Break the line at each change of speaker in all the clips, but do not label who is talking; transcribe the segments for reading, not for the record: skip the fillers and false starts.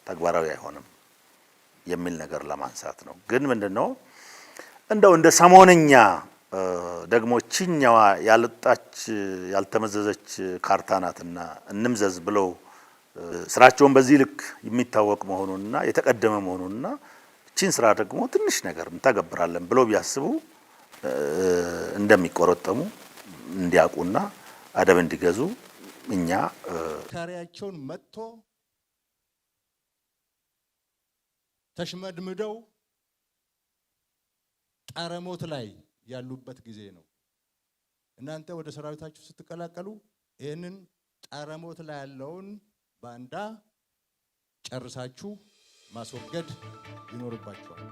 ተግባራዊ አይሆንም የሚል ነገር ለማንሳት ነው። ግን ምንድነው እንደው እንደ ሰሞነኛ ደግሞ ቺኛዋ ያልጣች ያልተመዘዘች ካርታናትና እንምዘዝ ብለው ስራቸውን በዚህ ልክ የሚታወቅ መሆኑንና የተቀደመ መሆኑንና ቺን ስራ ደግሞ ትንሽ ነገር እንተገብራለን ብለው ቢያስቡ እንደሚቆረጠሙ እንዲያውቁና አደብ እንዲገዙ እኛ
ካሪያቸውን መጥቶ ተሽመድምደው ጣረሞት ላይ ያሉበት ጊዜ ነው። እናንተ ወደ ሰራዊታችሁ ስትቀላቀሉ ይሄንን ጣረሞት ላይ ያለውን ባንዳ ጨርሳችሁ ማስወገድ ይኖርባችኋል።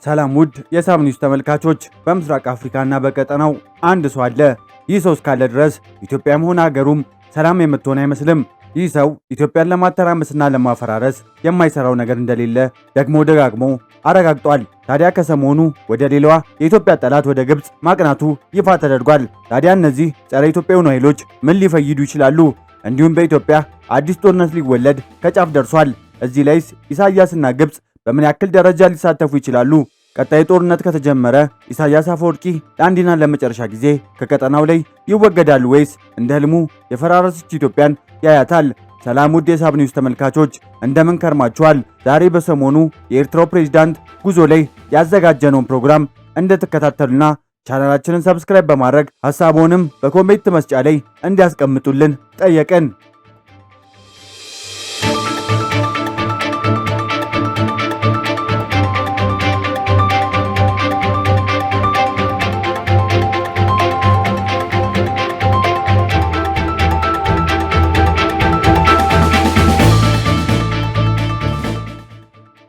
ሰላም ውድ የሳብ ኒውስ ተመልካቾች፣ በምስራቅ አፍሪካና በቀጠናው አንድ ሰው አለ። ይህ ሰው እስካለ ድረስ ኢትዮጵያም ሆነ ሀገሩም ሰላም የምትሆን አይመስልም። ይህ ሰው ኢትዮጵያን ለማተራመስና ለማፈራረስ የማይሰራው ነገር እንደሌለ ደግሞ ደጋግሞ አረጋግጧል። ታዲያ ከሰሞኑ ወደ ሌላዋ የኢትዮጵያ ጠላት ወደ ግብጽ ማቅናቱ ይፋ ተደርጓል። ታዲያ እነዚህ ጸረ ኢትዮጵያ የሆኑ ኃይሎች ምን ሊፈይዱ ይችላሉ? እንዲሁም በኢትዮጵያ አዲስ ጦርነት ሊወለድ ከጫፍ ደርሷል። እዚህ ላይስ ኢሳያስና ግብጽ በምን ያክል ደረጃ ሊሳተፉ ይችላሉ? ቀጣይ ጦርነት ከተጀመረ ኢሳያስ አፈወርቂ ለአንዴና ለመጨረሻ ጊዜ ከቀጠናው ላይ ይወገዳሉ ወይስ እንደ ህልሙ የፈራረሰች ኢትዮጵያን ያያታል? ሰላም ውድ የሳብ ኒውስ ተመልካቾች እንደምን ከርማችኋል? ዛሬ በሰሞኑ የኤርትራው ፕሬዝዳንት ጉዞ ላይ ያዘጋጀነውን ፕሮግራም እንድትከታተሉና ቻናላችንን ሰብስክራይብ በማድረግ ሐሳቦንም በኮሜንት መስጫ ላይ እንዲያስቀምጡልን ጠየቅን።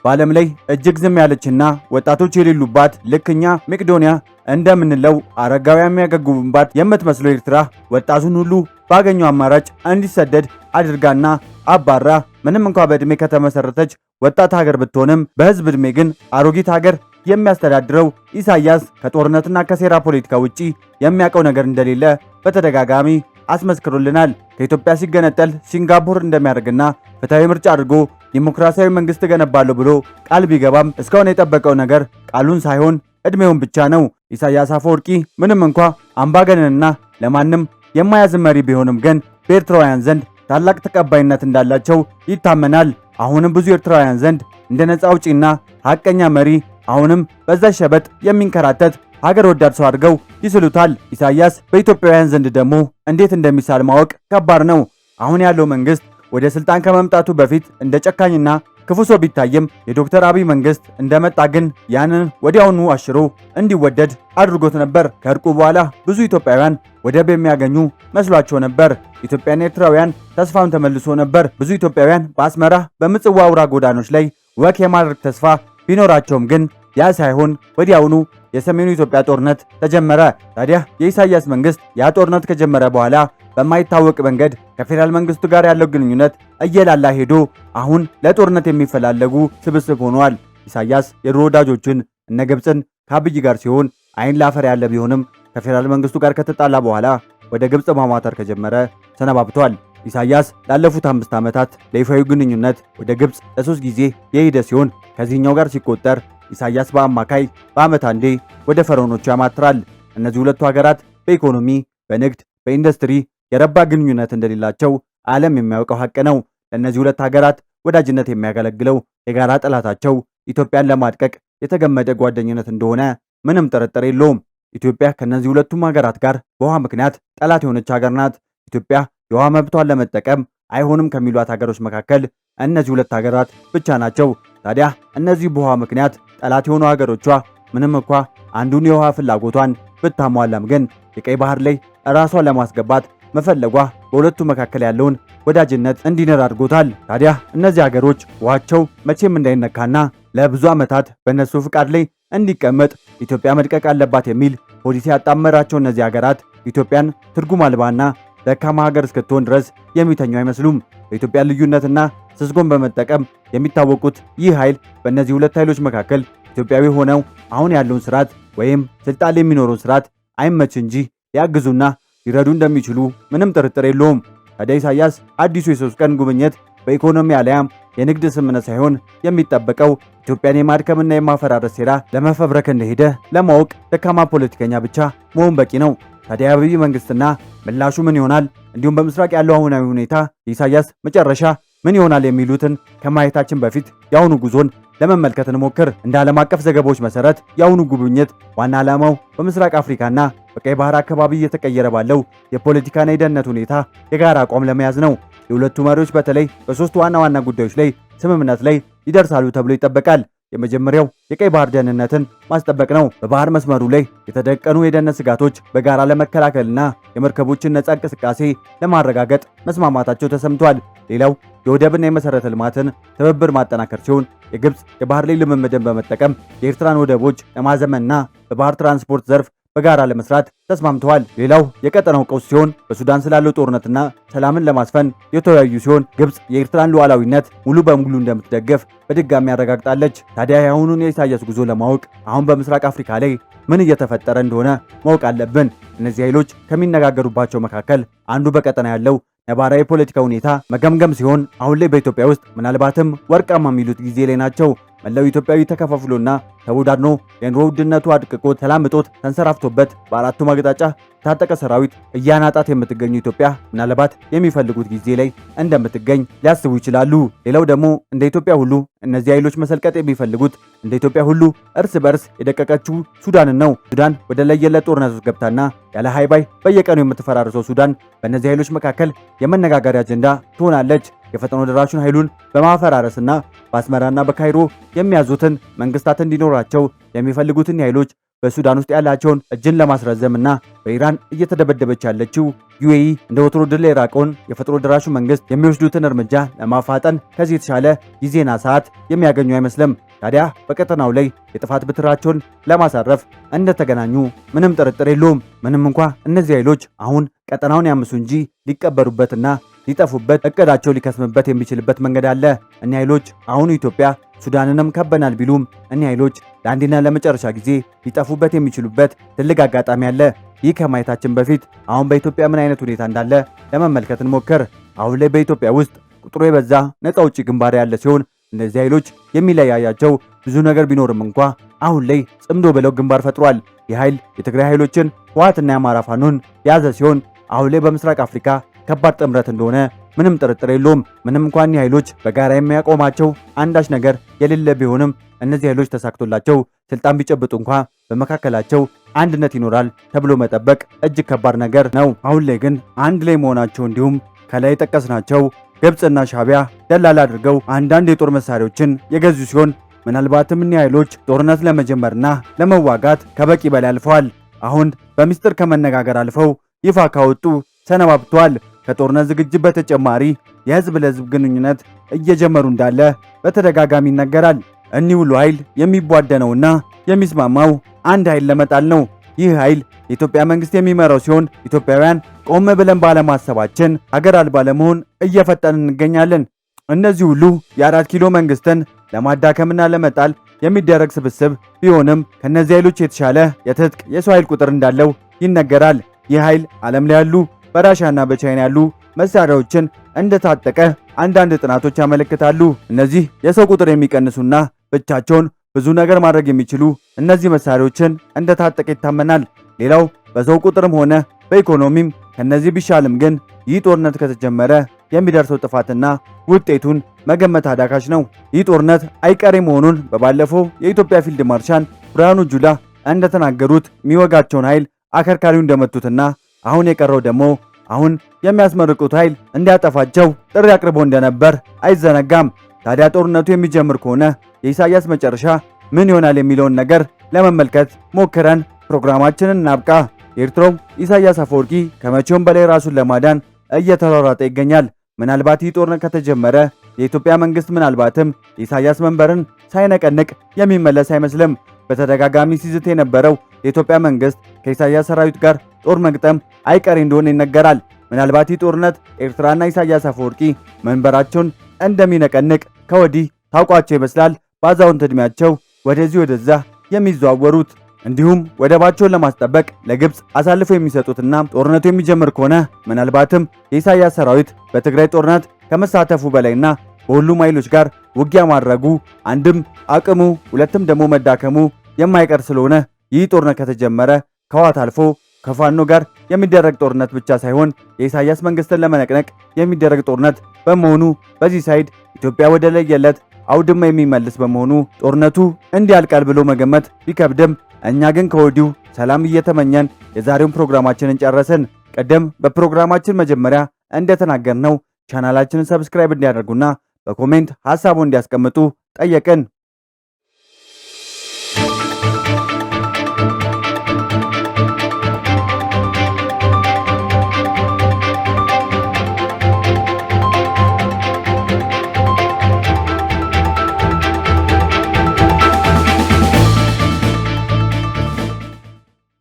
በዓለም ላይ እጅግ ዝም ያለችና ወጣቶች የሌሉባት ልክኛ መቄዶንያ እንደምንለው አረጋውያን የሚያገጉባት የምትመስለው ኤርትራ ወጣቱን ሁሉ ባገኘው አማራጭ እንዲሰደድ አድርጋና አባራ ምንም እንኳን በእድሜ ከተመሰረተች ወጣት ሀገር ብትሆንም በህዝብ እድሜ ግን አሮጊት ሀገር የሚያስተዳድረው ኢሳያስ ከጦርነትና ከሴራ ፖለቲካ ውጪ የሚያውቀው ነገር እንደሌለ በተደጋጋሚ አስመስክሮልናል። ከኢትዮጵያ ሲገነጠል ሲንጋፖር እንደሚያደርግና ፍትሃዊ ምርጫ አድርጎ ዲሞክራሲያዊ መንግስት ገነባለሁ ብሎ ቃል ቢገባም እስካሁን የጠበቀው ነገር ቃሉን ሳይሆን እድሜውን ብቻ ነው። ኢሳያስ አፈወርቂ ምንም እንኳ አምባገነንና ለማንም የማያዝን መሪ ቢሆንም ግን በኤርትራውያን ዘንድ ታላቅ ተቀባይነት እንዳላቸው ይታመናል። አሁንም ብዙ ኤርትራውያን ዘንድ እንደ ነፃ አውጪና ሐቀኛ መሪ አሁንም በዛ ሸበጥ የሚንከራተት ሀገር ወዳድ ሰው አድርገው ይስሉታል። ኢሳያስ በኢትዮጵያውያን ዘንድ ደግሞ እንዴት እንደሚሳል ማወቅ ከባድ ነው። አሁን ያለው መንግስት ወደ ስልጣን ከመምጣቱ በፊት እንደ ጨካኝና ክፉ ሰው ቢታይም የዶክተር አብይ መንግስት እንደመጣ ግን ያንን ወዲያውኑ አሽሮ እንዲወደድ አድርጎት ነበር። ከእርቁ በኋላ ብዙ ኢትዮጵያውያን ወደብ የሚያገኙ መስሏቸው ነበር። ኢትዮጵያና ኤርትራውያን ተስፋም ተመልሶ ነበር። ብዙ ኢትዮጵያውያን በአስመራ በምጽዋ አውራ ጎዳኖች ላይ ወክ የማድረግ ተስፋ ቢኖራቸውም ግን ያ ሳይሆን ወዲያውኑ የሰሜኑ ኢትዮጵያ ጦርነት ተጀመረ። ታዲያ የኢሳያስ መንግስት ያ ጦርነት ከጀመረ በኋላ በማይታወቅ መንገድ ከፌደራል መንግስቱ ጋር ያለው ግንኙነት እየላላ ሄዶ አሁን ለጦርነት የሚፈላለጉ ስብስብ ሆኗል። ኢሳያስ የድሮ ወዳጆችን እነ ግብጽን ከአብይ ጋር ሲሆን አይን ላፈር ያለ ቢሆንም ከፌደራል መንግስቱ ጋር ከተጣላ በኋላ ወደ ግብጽ ማማተር ከጀመረ ሰነባብቷል። ኢሳያስ ላለፉት 5 ዓመታት ለይፋዊ ግንኙነት ወደ ግብጽ ለ3 ጊዜ የሄደ ሲሆን ከዚህኛው ጋር ሲቆጠር ኢሳያስ በአማካይ በዓመት አንዴ ወደ ፈርዖኖቹ ያማትራል። እነዚህ ሁለቱ ሀገራት በኢኮኖሚ፣ በንግድ፣ በኢንዱስትሪ የረባ ግንኙነት እንደሌላቸው ዓለም የሚያውቀው ሀቅ ነው። ለእነዚህ ሁለት ሀገራት ወዳጅነት የሚያገለግለው የጋራ ጠላታቸው ኢትዮጵያን ለማድቀቅ የተገመደ ጓደኝነት እንደሆነ ምንም ጥርጥር የለውም። ኢትዮጵያ ከነዚህ ሁለቱም ሀገራት ጋር በውሃ ምክንያት ጠላት የሆነች ሀገር ናት። ኢትዮጵያ የውሃ መብቷን ለመጠቀም አይሆንም ከሚሏት ሀገሮች መካከል እነዚህ ሁለት ሀገራት ብቻ ናቸው። ታዲያ እነዚህ በውሃ ምክንያት ጠላት የሆኑ ሀገሮቿ ምንም እንኳ አንዱን የውሃ ፍላጎቷን ብታሟላም ግን የቀይ ባህር ላይ ራሷን ለማስገባት መፈለጓ በሁለቱ መካከል ያለውን ወዳጅነት እንዲነር አድርጎታል። ታዲያ እነዚህ ሀገሮች ውሃቸው መቼም እንዳይነካና ለብዙ ዓመታት በእነሱ ፍቃድ ላይ እንዲቀመጥ ኢትዮጵያ መድቀቅ አለባት የሚል ፖሊሲ ያጣመራቸው እነዚህ ሀገራት ኢትዮጵያን ትርጉም አልባና ደካማ ሀገር እስክትሆን ድረስ የሚተኙ አይመስሉም። በኢትዮጵያ ልዩነትና ስስጎን በመጠቀም የሚታወቁት ይህ ኃይል በእነዚህ ሁለት ኃይሎች መካከል ኢትዮጵያዊ ሆነው አሁን ያለውን ስርዓት ወይም ስልጣን ላይ የሚኖረውን ስርዓት አይመች እንጂ ሊያግዙና ሊረዱ እንደሚችሉ ምንም ጥርጥር የለውም። ታዲያ ኢሳያስ አዲሱ የ3 ቀን ጉብኝት በኢኮኖሚ አለያም የንግድ ስምምነት ሳይሆን የሚጠበቀው ኢትዮጵያን የማድከምና የማፈራረስ ሴራ ለመፈብረክ እንደሄደ ለማወቅ ደካማ ፖለቲከኛ ብቻ መሆን በቂ ነው። ታዲያ የአብይ መንግስትና ምላሹ ምን ይሆናል? እንዲሁም በምስራቅ ያለው አሁናዊ ሁኔታ የኢሳያስ መጨረሻ ምን ይሆናል የሚሉትን ከማየታችን በፊት የአሁኑ ጉዞን ለመመልከት እንሞክር። እንደ ዓለም አቀፍ ዘገባዎች መሰረት የአሁኑ ጉብኝት ዋና ዓላማው በምስራቅ አፍሪካና በቀይ ባህር አካባቢ እየተቀየረ ባለው የፖለቲካና የደህንነት ሁኔታ የጋራ አቋም ለመያዝ ነው። የሁለቱ መሪዎች በተለይ በሶስት ዋና ዋና ጉዳዮች ላይ ስምምነት ላይ ይደርሳሉ ተብሎ ይጠበቃል። የመጀመሪያው የቀይ ባህር ደህንነትን ማስጠበቅ ነው። በባህር መስመሩ ላይ የተደቀኑ የደህንነት ስጋቶች በጋራ ለመከላከልና የመርከቦችን ነፃ እንቅስቃሴ ለማረጋገጥ መስማማታቸው ተሰምቷል። ሌላው የወደብና የመሰረተ ልማትን ትብብር ማጠናከር ሲሆን የግብፅ የባህር ላይ ልምምድን በመጠቀም የኤርትራን ወደቦች ለማዘመንና በባህር ትራንስፖርት ዘርፍ በጋራ ለመስራት ተስማምተዋል። ሌላው የቀጠናው ቀውስ ሲሆን በሱዳን ስላለው ጦርነትና ሰላምን ለማስፈን የተወያዩ ሲሆን ግብፅ የኤርትራን ሉዓላዊነት ሙሉ በሙሉ እንደምትደግፍ በድጋሚ ያረጋግጣለች። ታዲያ የአሁኑን የኢሳያስ ጉዞ ለማወቅ አሁን በምስራቅ አፍሪካ ላይ ምን እየተፈጠረ እንደሆነ ማወቅ አለብን። እነዚህ ኃይሎች ከሚነጋገሩባቸው መካከል አንዱ በቀጠና ያለው ነባራዊ የፖለቲካ ሁኔታ መገምገም ሲሆን አሁን ላይ በኢትዮጵያ ውስጥ ምናልባትም ወርቃማ የሚሉት ጊዜ ላይ ናቸው። መላው ኢትዮጵያዊ ተከፋፍሎና ተወዳድኖ የኑሮ ውድነቱ አድቅቆ ሰላም እጦት ተንሰራፍቶበት በአራቱም አቅጣጫ የታጠቀ ሰራዊት እያናጣት የምትገኙ ኢትዮጵያ ምናልባት የሚፈልጉት ጊዜ ላይ እንደምትገኝ ሊያስቡ ይችላሉ። ሌላው ደግሞ እንደ ኢትዮጵያ ሁሉ እነዚህ ኃይሎች መሰልቀጥ የሚፈልጉት እንደ ኢትዮጵያ ሁሉ እርስ በርስ የደቀቀችው ሱዳንን ነው። ሱዳን ወደ ለየለት ጦርነት ውስጥ ገብታና ያለ ሃይባይ በየቀኑ የምትፈራርሰው ሱዳን በእነዚህ ኃይሎች መካከል የመነጋገሪያ አጀንዳ ትሆናለች። የፈጥኖ ደራሹን ኃይሉን በማፈራረስና በአስመራና በካይሮ የሚያዙትን መንግስታት እንዲኖራቸው የሚፈልጉትን ኃይሎች በሱዳን ውስጥ ያላቸውን እጅን ለማስረዘምና በኢራን እየተደበደበች ያለችው ዩኤኢ እንደ ወትሮ ድል የራቀውን የፈጥኖ ደራሹ መንግስት የሚወስዱትን እርምጃ ለማፋጠን ከዚህ የተሻለ ጊዜና ሰዓት የሚያገኙ አይመስልም። ታዲያ በቀጠናው ላይ የጥፋት ብትራቸውን ለማሳረፍ እንደተገናኙ ምንም ጥርጥር የለውም። ምንም እንኳ እነዚህ ኃይሎች አሁን ቀጠናውን ያምሱ እንጂ ሊቀበሩበትና ሊጠፉበት እቅዳቸው ሊከስምበት የሚችልበት መንገድ አለ። እኒህ ኃይሎች አሁን ኢትዮጵያ ሱዳንንም ከበናል ቢሉም እኒህ ኃይሎች ለአንዴና ለመጨረሻ ጊዜ ሊጠፉበት የሚችሉበት ትልቅ አጋጣሚ አለ። ይህ ከማየታችን በፊት አሁን በኢትዮጵያ ምን አይነት ሁኔታ እንዳለ ለመመልከት እንሞክር። አሁን ላይ በኢትዮጵያ ውስጥ ቁጥሩ የበዛ ነፃ አውጪ ግንባር ያለ ሲሆን እነዚህ ኃይሎች የሚለያያቸው ብዙ ነገር ቢኖርም እንኳ አሁን ላይ ጽምዶ ብለው ግንባር ፈጥሯል። ይህ ኃይል የትግራይ ኃይሎችን ህወሓትና የአማራ ፋኖን የያዘ ሲሆን አሁን ላይ በምስራቅ አፍሪካ ከባድ ጥምረት እንደሆነ ምንም ጥርጥር የለውም። ምንም እንኳን ኃይሎች በጋራ የሚያቆማቸው አንዳች ነገር የሌለ ቢሆንም እነዚህ ኃይሎች ተሳክቶላቸው ስልጣን ቢጨብጡ እንኳ በመካከላቸው አንድነት ይኖራል ተብሎ መጠበቅ እጅግ ከባድ ነገር ነው። አሁን ላይ ግን አንድ ላይ መሆናቸው እንዲሁም ከላይ የጠቀስናቸው ግብፅና ሻዕቢያ ደላላ አድርገው አንዳንድ የጦር መሳሪያዎችን የገዙ ሲሆን ምናልባትም እኒህ ኃይሎች ጦርነት ለመጀመርና ለመዋጋት ከበቂ በላይ አልፈዋል። አሁን በሚስጥር ከመነጋገር አልፈው ይፋ ካወጡ ሰነባብተዋል። ከጦርነት ዝግጅት በተጨማሪ የህዝብ ለህዝብ ግንኙነት እየጀመሩ እንዳለ በተደጋጋሚ ይነገራል። እኒህ ሁሉ ኃይል የሚቧደነውና የሚስማማው አንድ ኃይል ለመጣል ነው። ይህ ኃይል የኢትዮጵያ መንግስት የሚመራው ሲሆን ኢትዮጵያውያን ቆም ብለን ባለማሰባችን ሀገር አልባ ለመሆን እየፈጠንን እንገኛለን። እነዚህ ሁሉ የአራት ኪሎ መንግስትን ለማዳከምና ለመጣል የሚደረግ ስብስብ ቢሆንም ከነዚህ ኃይሎች የተሻለ የትጥቅ የሰው ኃይል ቁጥር እንዳለው ይነገራል። ይህ ኃይል ዓለም ላይ ያሉ በራሻና በቻይና ያሉ መሳሪያዎችን እንደታጠቀ አንዳንድ ጥናቶች ያመለክታሉ። እነዚህ የሰው ቁጥር የሚቀንሱና ብቻቸውን ብዙ ነገር ማድረግ የሚችሉ እነዚህ መሳሪያዎችን እንደታጠቀ ይታመናል። ሌላው በሰው ቁጥርም ሆነ በኢኮኖሚም ከነዚህ ቢሻልም ግን ይህ ጦርነት ከተጀመረ የሚደርሰው ጥፋትና ውጤቱን መገመት አዳጋች ነው። ይህ ጦርነት አይቀሬ መሆኑን በባለፈው የኢትዮጵያ ፊልድ ማርሻል ብርሃኑ ጁላ እንደተናገሩት የሚወጋቸውን ኃይል አከርካሪው እንደመቱትና አሁን የቀረው ደግሞ አሁን የሚያስመርቁት ኃይል እንዲያጠፋቸው ጥሪ አቅርቦ እንደነበር አይዘነጋም። ታዲያ ጦርነቱ የሚጀምር ከሆነ የኢሳያስ መጨረሻ ምን ይሆናል የሚለውን ነገር ለመመልከት ሞክረን ፕሮግራማችንን እናብቃ። ኤርትራው ኢሳያስ አፈወርቂ ከመቼውም በላይ ራሱን ለማዳን እየተሯሯጠ ይገኛል። ምናልባት ይህ ጦርነት ከተጀመረ የኢትዮጵያ መንግስት ምናልባትም የኢሳያስ መንበርን ሳይነቀንቅ የሚመለስ አይመስልም። በተደጋጋሚ ሲዝት የነበረው የኢትዮጵያ መንግስት ከኢሳያስ ሰራዊት ጋር ጦር መግጠም አይቀሬ እንደሆነ ይነገራል። ምናልባት ይህ ጦርነት ኤርትራና ኢሳያስ አፈወርቂ መንበራቸውን እንደሚነቀንቅ ከወዲህ ታውቋቸው ይመስላል። በአዛውንት ዕድሜያቸው ወደዚህ ወደዛ የሚዘዋወሩት እንዲሁም ወደባቸውን ለማስጠበቅ ለግብፅ አሳልፈው የሚሰጡትና ጦርነቱ የሚጀምር ከሆነ ምናልባትም የኢሳያስ ሰራዊት በትግራይ ጦርነት ከመሳተፉ በላይና በሁሉም ኃይሎች ጋር ውጊያ ማድረጉ አንድም አቅሙ ሁለትም ደግሞ መዳከሙ የማይቀር ስለሆነ ይህ ጦርነት ከተጀመረ ከህወሓት አልፎ ከፋኖ ጋር የሚደረግ ጦርነት ብቻ ሳይሆን የኢሳያስ መንግስትን ለመነቅነቅ የሚደረግ ጦርነት በመሆኑ በዚህ ሳይድ ኢትዮጵያ ወደ ለየለት አውድማ የሚመልስ በመሆኑ ጦርነቱ እንዲያልቃል ብሎ መገመት ቢከብድም እኛ ግን ከወዲሁ ሰላም እየተመኘን የዛሬውን ፕሮግራማችንን ጨረስን። ቀደም በፕሮግራማችን መጀመሪያ እንደተናገርነው ቻናላችንን ሰብስክራይብ እንዲያደርጉና በኮሜንት ሐሳቡን እንዲያስቀምጡ ጠየቅን።